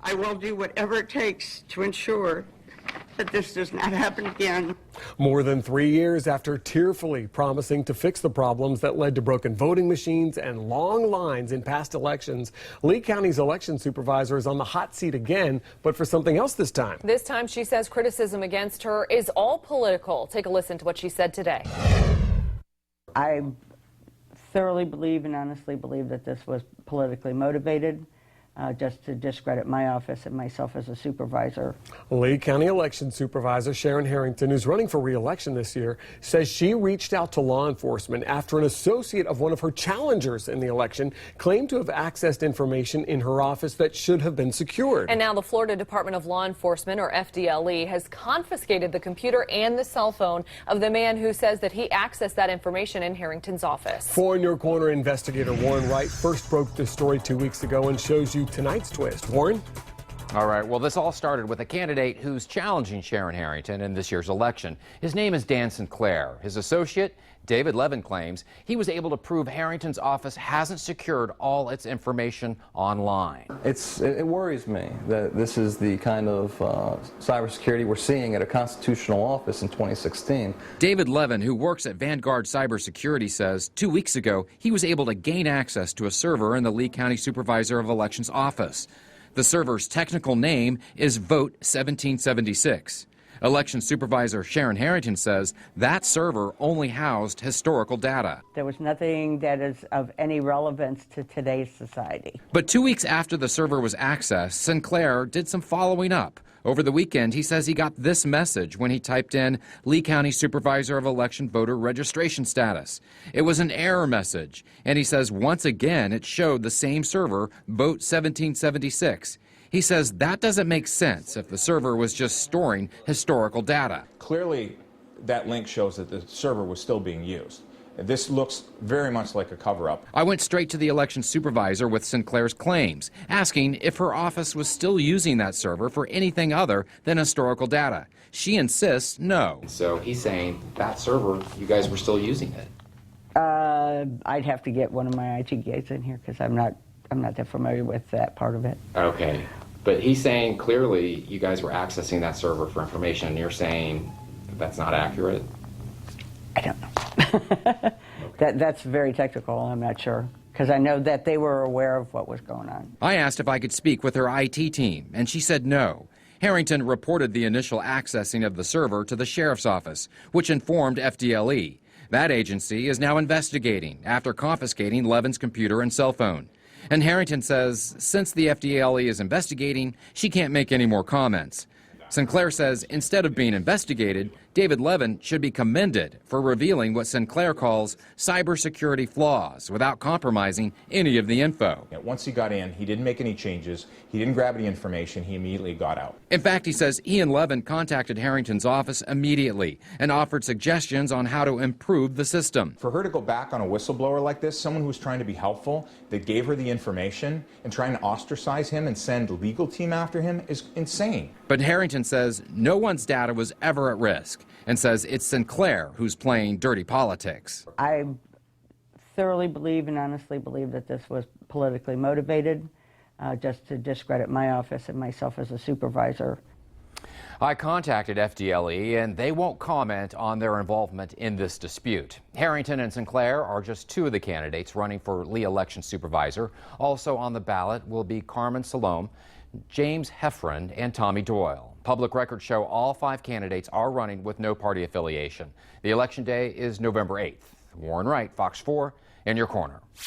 I will do whatever it takes to ensure that this does not happen again. More than 3 years after tearfully promising to fix the problems that led to broken voting machines and long lines in past elections, Lee County's election supervisor is on the hot seat again, but for something else this time. This time she says criticism against her is all political. Take a listen to what she said today. I thoroughly believe and honestly believe that this was politically motivated. Just to discredit my office and myself as a supervisor. Lee County Election Supervisor Sharon Harrington, who's running for re-election this year, says she reached out to law enforcement after an associate of one of her challengers in the election claimed to have accessed information in her office that should have been secured. And now the Florida Department of Law Enforcement, or FDLE, has confiscated the computer and the cell phone of the man who says that he accessed that information in Harrington's office. For In Your Corner, investigator Warren Wright first broke this story 2 weeks ago and shows you tonight's twist. Warren? All right, well, this all started with a candidate who's challenging Sharon Harrington in this year's election. His name is Dan Sinclair. His associate, David Levin, claims he was able to prove Harrington's office hasn't secured all its information online. It worries me that this is the kind of cybersecurity we're seeing at a constitutional office in 2016. David Levin, who works at Vanguard Cybersecurity, says 2 weeks ago he was able to gain access to a server in the Lee County Supervisor of Elections office. The server's technical name is Vote 1776. Election Supervisor Sharon Harrington says that server only housed historical data. There was nothing that is of any relevance to today's society. But 2 weeks after the server was accessed, Sinclair did some following up. Over the weekend, he says he got this message when he typed in Lee County Supervisor of Election voter registration status. It was an error message, and he says once again it showed the same server, Vote 1776. He says that doesn't make sense if the server was just storing historical data. Clearly, that link shows that the server was still being used. This looks very much like a cover-up. I went straight to the election supervisor with Sinclair's claims, asking if her office was still using that server for anything other than historical data. She insists no. So he's saying that server, you guys were still using it. I'd have to get one of my IT guys in here because I'm not that familiar with that part of it. Okay, but he's saying clearly you guys were accessing that server for information, and you're saying that's not accurate? I don't know. That's very technical. I'm not sure, because I know that they were aware of what was going on. I asked if I could speak with her IT team, and she said no. Harrington reported the initial accessing of the server to the sheriff's office, which informed FDLE. That agency is now investigating after confiscating Levin's computer and cell phone. And Harrington says since the FDLE is investigating, she can't make any more comments. Sinclair says instead of being investigated, David Levin should be commended for revealing what Sinclair calls cybersecurity flaws without compromising any of the info. Once he got in, he didn't make any changes. He didn't grab any information. He immediately got out. In fact, he says he and Levin contacted Harrington's office immediately and offered suggestions on how to improve the system. For her to go back on a whistleblower like this, someone who was trying to be helpful, that gave her the information, and trying to ostracize him and send a legal team after him is insane. But Harrington says no one's data was ever at risk and says it's Sinclair who's playing dirty politics. I thoroughly believe and honestly believe that this was politically motivated, just to discredit my office and myself as a supervisor. I contacted FDLE and they won't comment on their involvement in this dispute. Harrington and Sinclair are just two of the candidates running for Lee election supervisor. Also on the ballot will be Carmen Salome, James Heffron, and Tommy Doyle. Public records show all 5 candidates are running with no party affiliation. The election day is November 8th. Warren Wright, Fox 4, in your corner.